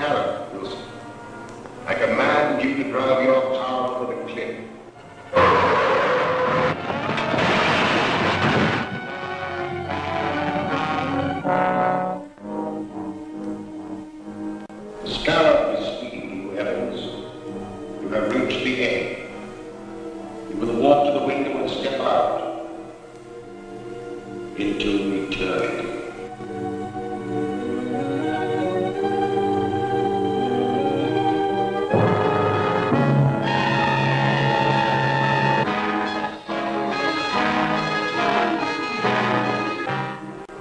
Scarab, Wilson. I command you to drive your tower over the cliff. The Scarab is speaking to you, Evans. You have reached the end. You will walk to the window and step out into eternity.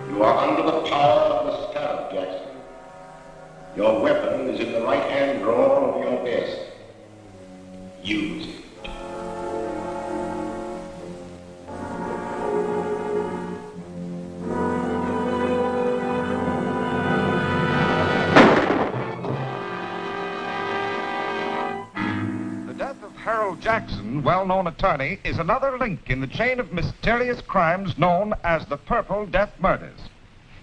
You are under the power of the Scarab, Jackson. Your weapon is in the right-hand drawer of your desk. Use it. Jackson, well-known attorney, is another link in the chain of mysterious crimes known as the Purple Death Murders.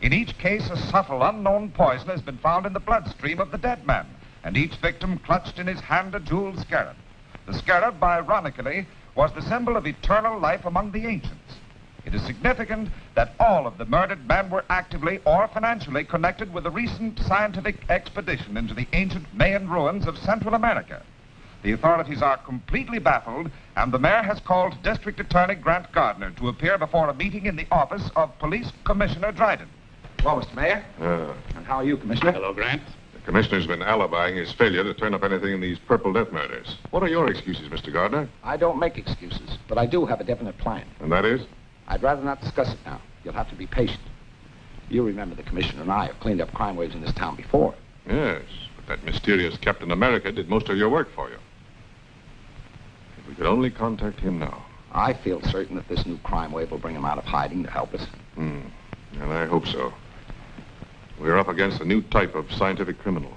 In each case, a subtle, unknown poison has been found in the bloodstream of the dead man, and each victim clutched in his hand a jeweled scarab. The scarab, ironically, was the symbol of eternal life among the ancients. It is significant that all of the murdered men were actively or financially connected with a recent scientific expedition into the ancient Mayan ruins of Central America. The authorities are completely baffled, and the mayor has called District Attorney Grant Gardner to appear before a meeting in the office of Police Commissioner Dryden. Well, Mr. Mayor. And how are you, Commissioner? Hello, Grant. The commissioner's been alibying his failure to turn up anything in these Purple Death Murders. What are your excuses, Mr. Gardner? I don't make excuses, but I do have a definite plan. And that is? I'd rather not discuss it now. You'll have to be patient. You remember the commissioner and I have cleaned up crime waves in this town before. Yes, but that mysterious Captain America did most of your work for you. If we could only contact him now. I feel certain that this new crime wave will bring him out of hiding to help us. And I hope so. We're up against a new type of scientific criminal.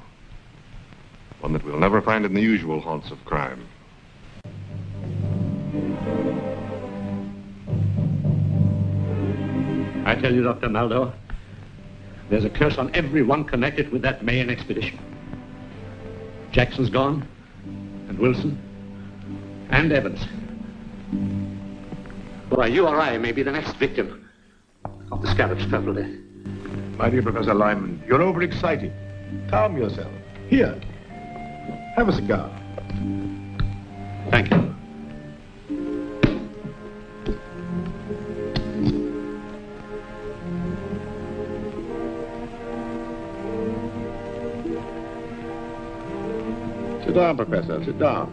One that we'll never find in the usual haunts of crime. I tell you, Dr. Maldo, there's a curse on everyone connected with that Mayan expedition. Jackson's gone, and Wilson, and Evans. Why, you or I may be the next victim of the Scarab's Purple Death. My dear Professor Lyman, you're overexcited. Calm yourself. Here, have a cigar. Thank you. Sit down, Professor, sit down.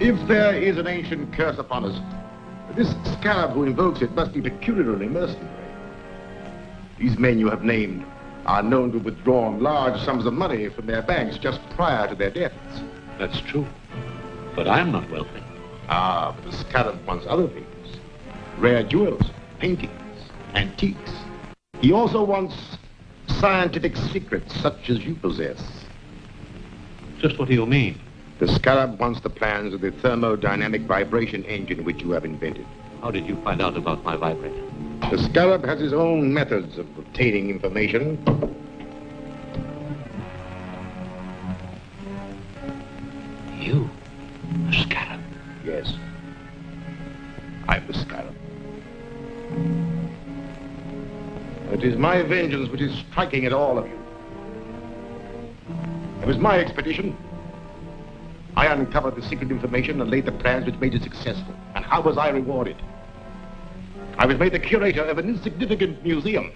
If there is an ancient curse upon us, this Scarab who invokes it must be peculiarly mercenary. These men you have named are known to have withdrawn large sums of money from their banks just prior to their deaths. That's true. But I'm not wealthy. Ah, but the Scarab wants other things. Rare jewels, paintings, antiques. He also wants scientific secrets such as you possess. Just what do you mean? The Scarab wants the plans of the thermodynamic vibration engine which you have invented. How did you find out about my vibrator? The Scarab has his own methods of obtaining information. You? The Scarab? Yes. I'm the Scarab. It is my vengeance which is striking at all of you. It was my expedition. I uncovered the secret information and laid the plans which made it successful. And how was I rewarded? I was made the curator of an insignificant museum,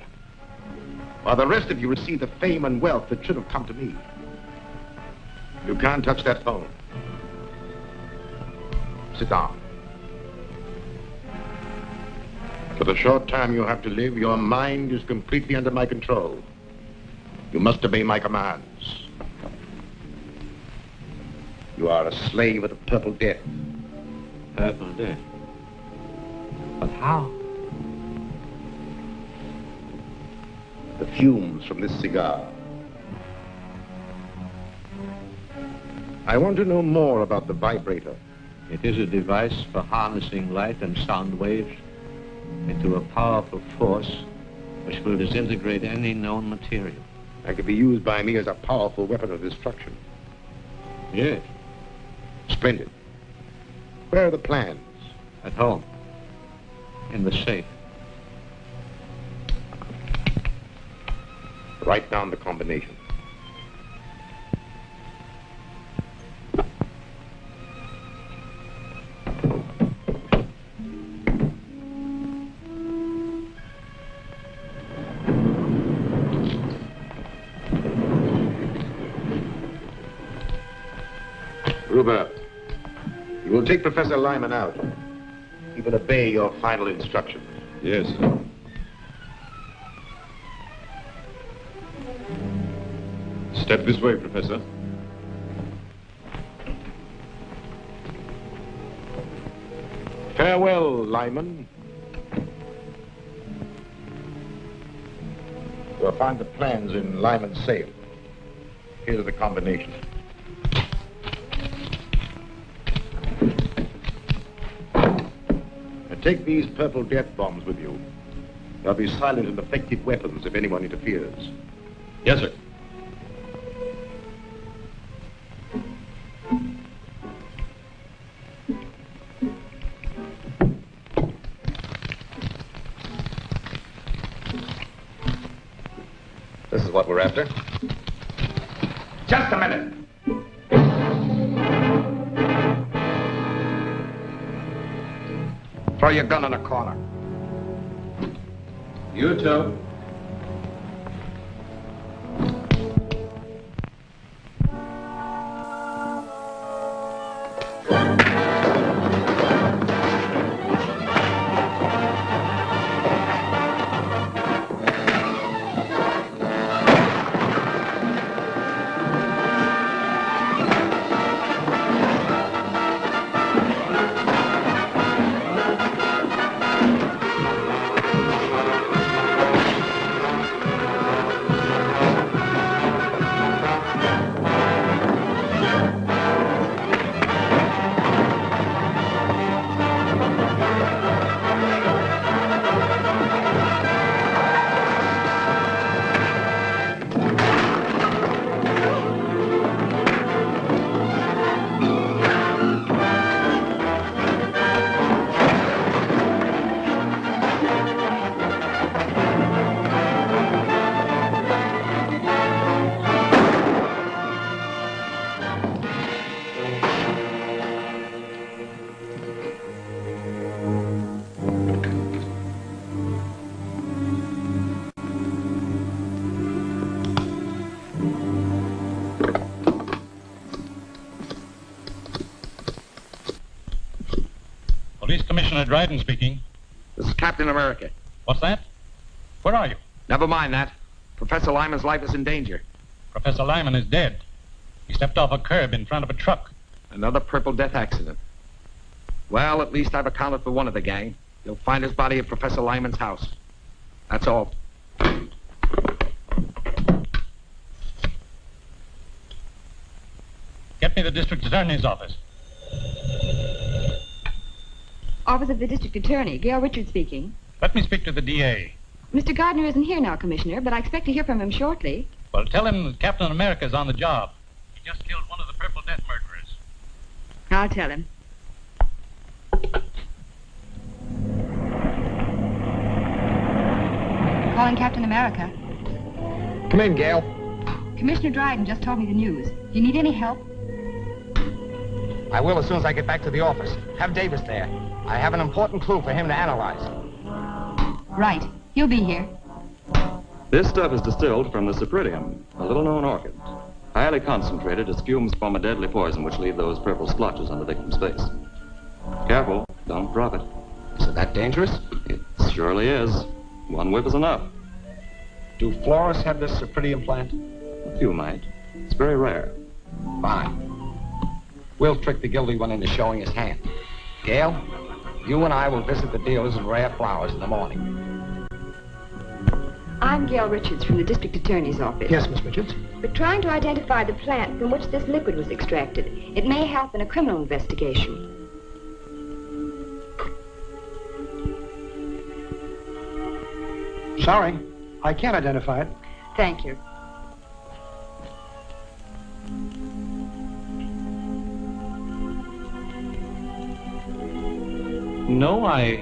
while the rest of you received the fame and wealth that should have come to me. You can't touch that phone. Sit down. For the short time you have to live, your mind is completely under my control. You must obey my commands. You are a slave of the Purple Death. Purple Death? But how? The fumes from this cigar. I want to know more about the vibrator. It is a device for harnessing light and sound waves into a powerful force which will disintegrate any known material. That could be used by me as a powerful weapon of destruction. Yes. Splendid. Where are the plans? At home. In the safe. Write down the combination. Gruber, you will take Professor Lyman out. He will obey your final instructions. Yes, sir. Step this way, Professor. Farewell, Lyman. You'll find the plans in Lyman's safe. Here's the combination. And take these purple death bombs with you. They'll be silent and effective weapons if anyone interferes. Yes, sir. This is what we're after. Just a minute. Throw your gun in a corner. You too. Police Commissioner Dryden speaking. This is Captain America. What's that? Where are you? Never mind that. Professor Lyman's life is in danger. Professor Lyman is dead. He stepped off a curb in front of a truck. Another Purple Death accident. Well, at least I've accounted for one of the gang. You'll find his body at Professor Lyman's house. That's all. Get me the District Attorney's office. Office of the District Attorney, Gail Richards speaking. Let me speak to the DA. Mr. Gardner isn't here now, Commissioner, but I expect to hear from him shortly. Well, tell him that Captain America's on the job. He just killed one of the Purple Death murderers. I'll tell him. Calling Captain America. Come in, Gail. Commissioner Dryden just told me the news. Do you need any help? I will as soon as I get back to the office. Have Davis there. I have an important clue for him to analyze. Right. He'll be here. This stuff is distilled from the cypripedium, a little-known orchid. Highly concentrated as fumes form a deadly poison which leave those purple splotches on the victim's face. Careful, don't drop it. Is it that dangerous? It surely is. One whiff is enough. Do florists have this cypripedium plant? A few might. It's very rare. Fine. We'll trick the guilty one into showing his hand. Gail, you and I will visit the dealers in rare flowers in the morning. I'm Gail Richards from the District Attorney's office. Yes, Miss Richards. We're trying to identify the plant from which this liquid was extracted. It may help in a criminal investigation. Sorry, I can't identify it. Thank you. No, I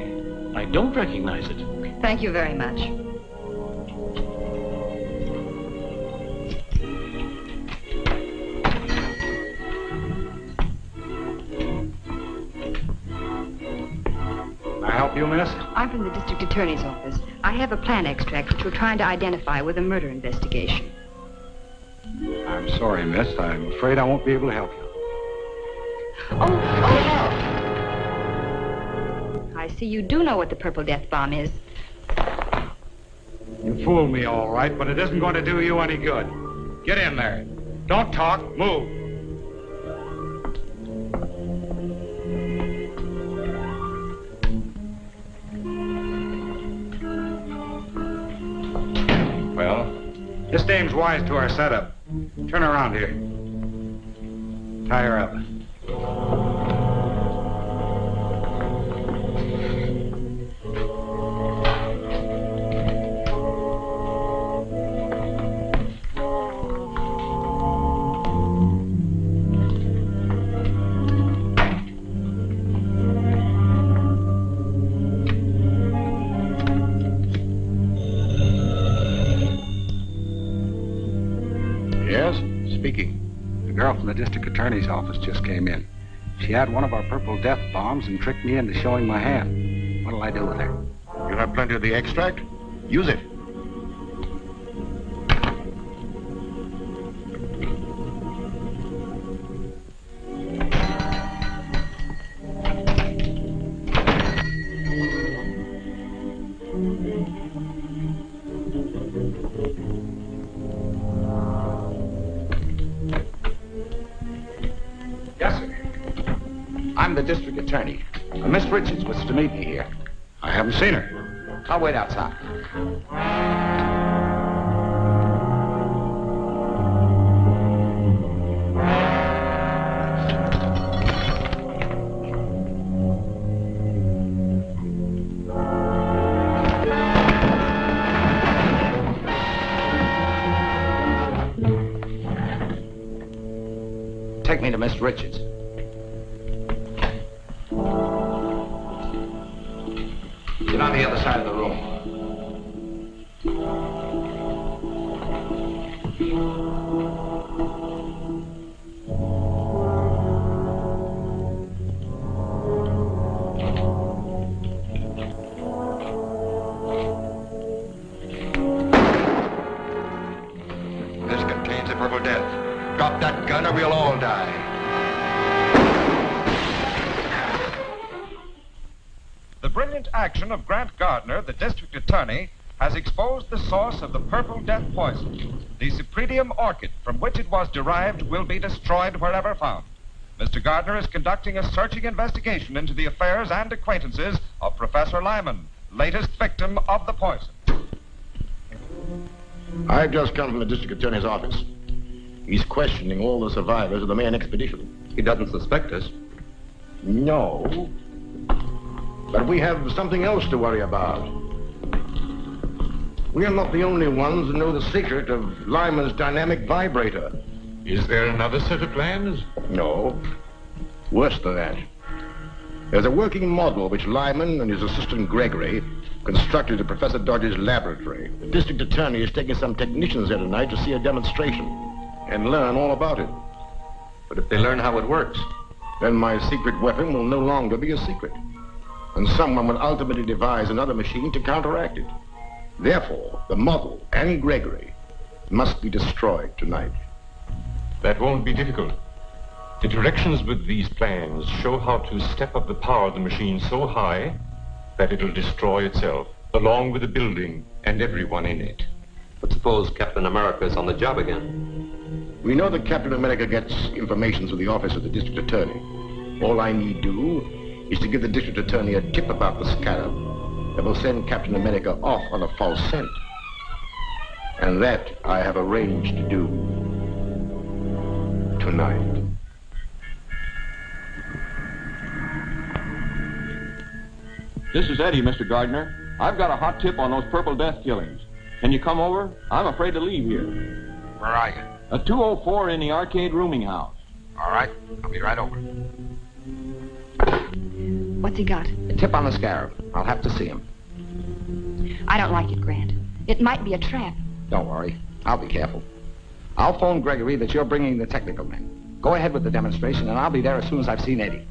don't recognize it. Thank you very much. Can I help you, miss? I'm from the District Attorney's office. I have a plan extract which we're trying to identify with a murder investigation. I'm sorry, miss. I'm afraid I won't be able to help you. Oh, I see you do know what the Purple Death Bomb is. You fooled me all right, but it isn't going to do you any good. Get in there. Don't talk. Move. Well, this dame's wise to our setup. Turn around here. Tie her up. Yes, speaking. The girl from the district attorney's office just came in. She had one of our purple death bombs and tricked me into showing my hand. What'll I do with her? You have plenty of the extract? Use it. Yes, sir. I'm the district attorney. Miss Richards was to meet me here. I haven't seen her. I'll wait outside. Take me to Miss Richards. Get on the other side of the room. This contains the purple death. Drop that gun or we'll all die. The brilliant action of Grant Gardner, the district attorney, has exposed the source of the purple death poison. The Cypripedium orchid from which it was derived will be destroyed wherever found. Mr. Gardner is conducting a searching investigation into the affairs and acquaintances of Professor Lyman, latest victim of the poison. I've just come from the district attorney's office. He's questioning all the survivors of the Mayan expedition. He doesn't suspect us. No. But we have something else to worry about. We are not the only ones who know the secret of Lyman's dynamic vibrator. Is there another set of plans? No. Worse than that. There's a working model which Lyman and his assistant Gregory constructed at Professor Dodge's laboratory. The district attorney is taking some technicians there tonight to see a demonstration and learn all about it. But if they learn how it works, Then my secret weapon will no longer be a secret. And someone will ultimately devise another machine to counteract it. Therefore, the model and Gregory must be destroyed tonight. that won't be difficult. The directions with these plans show how to step up the power of the machine so high that it'll destroy itself, along with the building and everyone in it. But suppose Captain America's on the job again? We know that Captain America gets information through the office of the district attorney. All I need do is to give the district attorney a tip about the Scarab that will send Captain America off on a false scent. And that I have arranged to do tonight. This is Eddie, Mr. Gardner. I've got a hot tip on those Purple Death killings. Can you come over? I'm afraid to leave here. Where are you? A 204 in the arcade rooming house. All right, I'll be right over. What's he got? A tip on the Scarab. I'll have to see him. I don't like it, Grant. It might be a trap. Don't worry. I'll be careful. I'll phone Gregory that you're bringing the technical men. Go ahead with the demonstration, and I'll be there as soon as I've seen Eddie.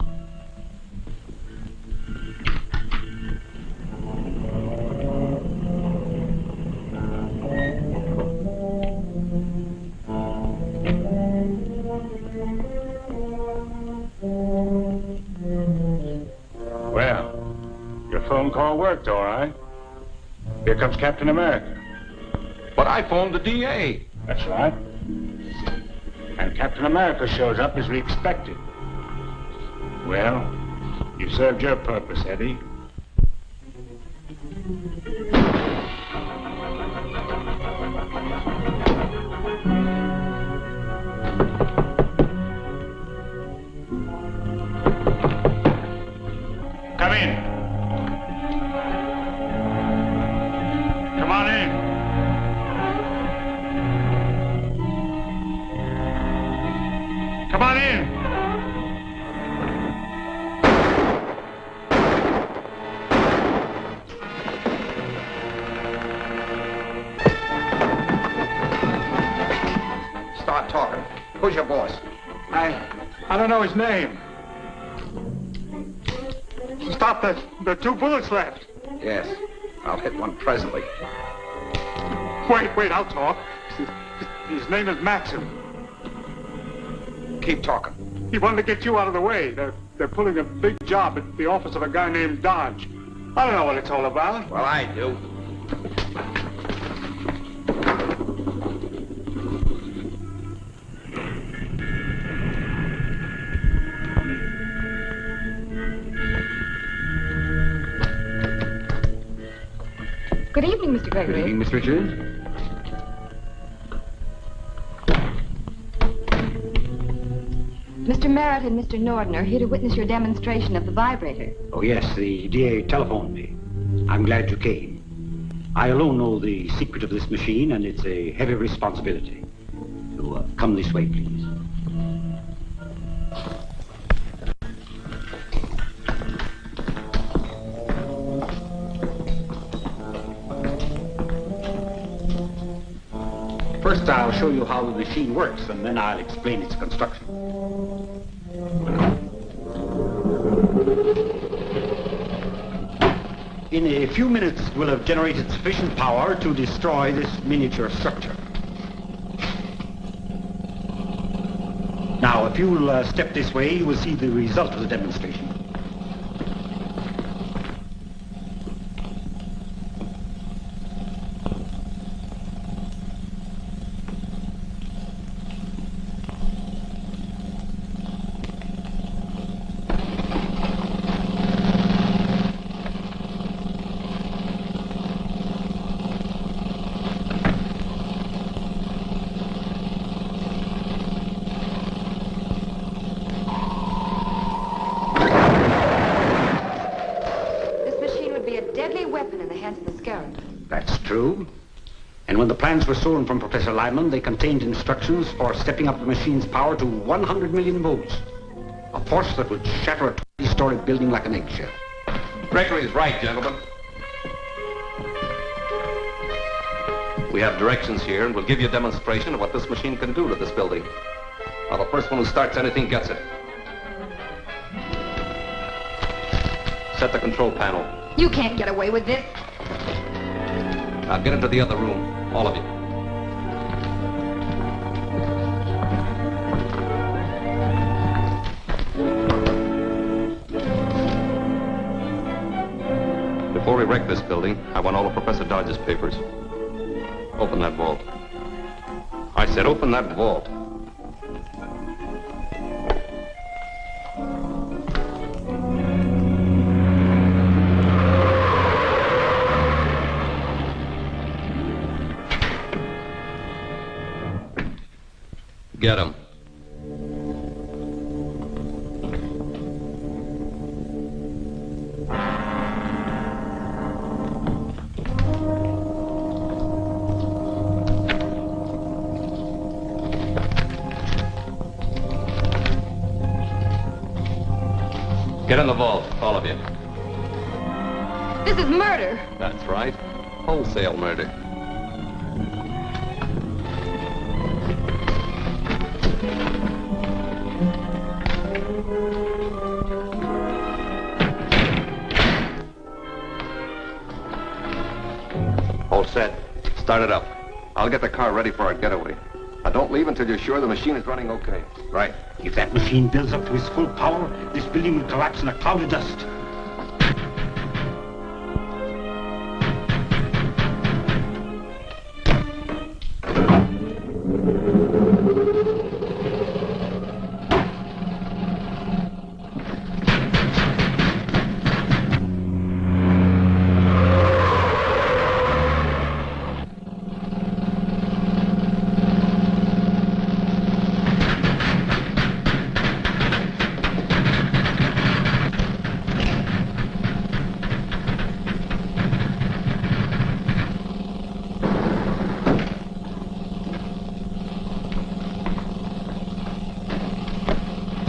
Well, your phone call worked, all right. Here comes Captain America. But I phoned the DA. That's right. And Captain America shows up as we expected. Well, you served your purpose, Eddie. Come in. Come on in. Come on in. Start talking. Who's your boss? I don't know his name. Stop that. There are 2 bullets left. Yes. I'll hit one presently. Wait, I'll talk. His name is Maxim. Keep talking. He wanted to get you out of the way. They're pulling a big job at the office of a guy named Dodge. I don't know what it's all about. Well, I do. Good evening, Mr. Gregory. Good evening, Miss Richards. Mr. Merritt and Mr. Norden are here to witness your demonstration of the vibrator. Oh, yes, the DA telephoned me. I'm glad you came. I alone know the secret of this machine, and it's a heavy responsibility. So, come this way, please. First, I'll show you how the machine works, and then I'll explain its construction. In a few minutes, we'll have generated sufficient power to destroy this miniature structure. Now, if you'll step this way, you will see the result of the demonstration. That's true. And when the plans were stolen from Professor Lyman, they contained instructions for stepping up the machine's power to 100 million volts. A force that would shatter a 20-story building like an eggshell. Gregory's right, gentlemen. We have directions here, and we'll give you a demonstration of what this machine can do to this building. Now, the first one who starts anything gets it. Set the control panel. You can't get away with this. Now get into the other room, all of you. Before we wreck this building, I want all of Professor Dodge's papers. Open that vault. I said open that vault. Get him. Get in the vault, all of you. This is murder. That's right. Wholesale murder. All set. Start it up. I'll get the car ready for our getaway. Now, don't leave until you're sure the machine is running okay. Right. If that machine builds up to its full power, this building will collapse in a cloud of dust.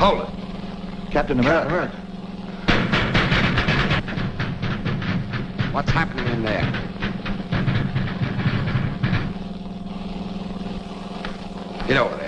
Hold it. Captain America. What's happening in there? Get over there.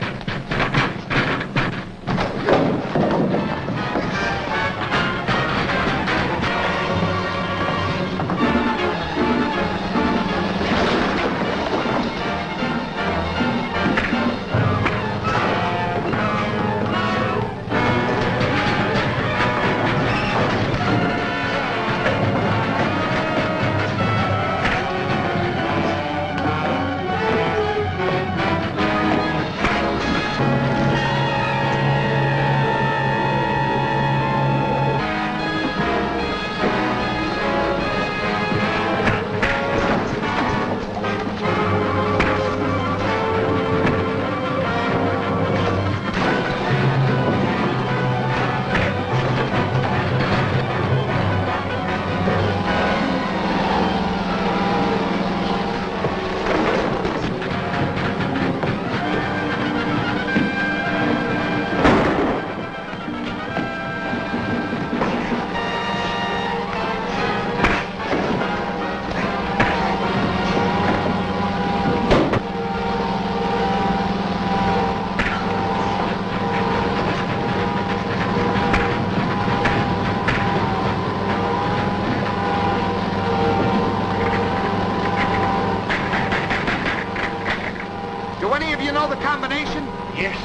Yes.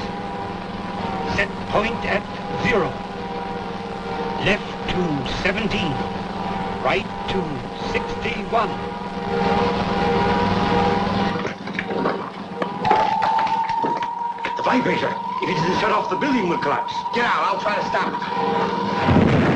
Set point at 0. Left to 17. Right to 61. The vibrator. If it isn't shut off, the building will collapse. Get out. I'll try to stop it.